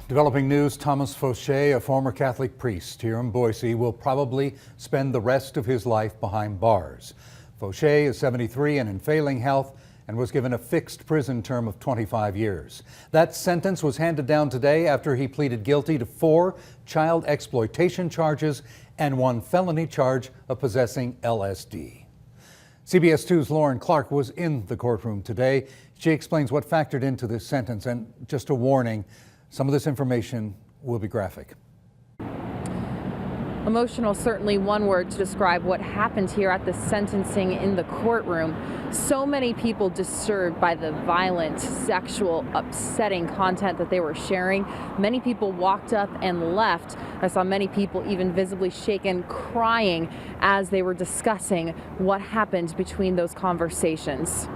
Developing news, Thomas Fauché, a former Catholic priest here in Boise, will probably spend the rest of his life behind bars. Fauché is 73 and in failing health and was given a fixed prison term of 25 years. That sentence was handed down today after he pleaded guilty to 4 child exploitation charges and 1 felony charge of possessing LSD. CBS 2's Lauren Clark was in the courtroom today. She explains what factored into this sentence, and just a warning, some of this information will be graphic. Emotional, certainly one word to describe what happened here at the sentencing in the courtroom. So many people disturbed by the violent, sexual, upsetting content that they were sharing. Many people walked up and left. I saw many people even visibly shaken, crying as they were discussing what happened between those conversations.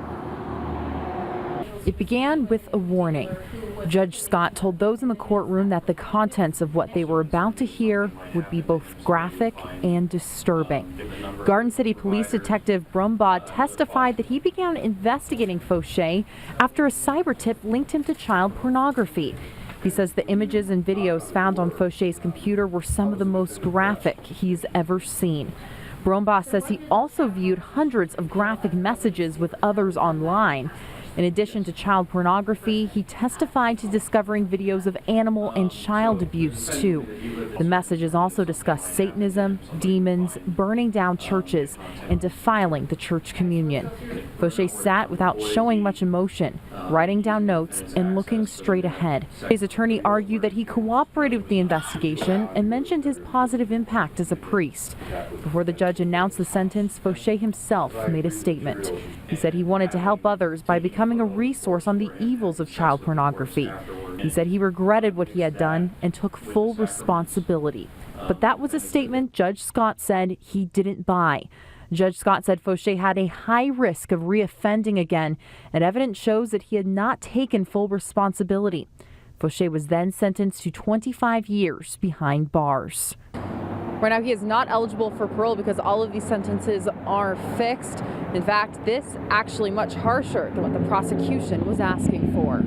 It began with a warning. Judge Scott told those in the courtroom that the contents of what they were about to hear would be both graphic and disturbing. Garden City Police Detective Brumbaugh testified that he began investigating Fauché after a cyber tip linked him to child pornography. He says the images and videos found on Fauché's computer were some of the most graphic he's ever seen. Brumbaugh says he also viewed hundreds of graphic messages with others online. In addition to child pornography, he testified to discovering videos of animal and child abuse, too. The messages also discussed Satanism, demons, burning down churches, and defiling the church communion. Fauché sat without showing much emotion, writing down notes and looking straight ahead. His attorney argued that he cooperated with the investigation and mentioned his positive impact as a priest. Before the judge announced the sentence, Fauché himself made a statement. He said he wanted to help others by becoming a resource on the evils of child pornography. He said he regretted what he had done and took full responsibility. But that was a statement Judge Scott said he didn't buy. Judge Scott said Fauché had a high risk of reoffending again, and evidence shows that he had not taken full responsibility. Fauché was then sentenced to 25 years behind bars. Right now, he is not eligible for parole because all of these sentences are fixed. In fact, this actually much harsher than what the prosecution was asking for.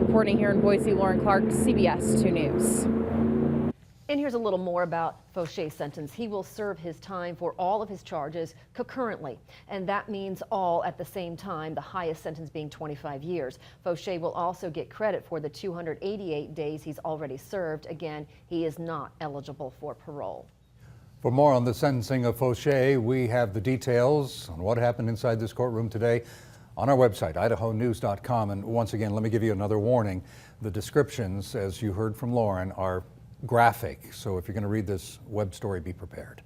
Reporting here in Boise, Lauren Clark, CBS 2 News. And here's a little more about Fauché's sentence. He will serve his time for all of his charges concurrently, and that means all at the same time, the highest sentence being 25 years. Fauché will also get credit for the 288 days he's already served. Again, he is not eligible for parole. For more on the sentencing of Fauché, we have the details on what happened inside this courtroom today on our website, idahonews.com. And once again, let me give you another warning. The descriptions, as you heard from Lauren, are graphic, so if you're going to read this web story, be prepared.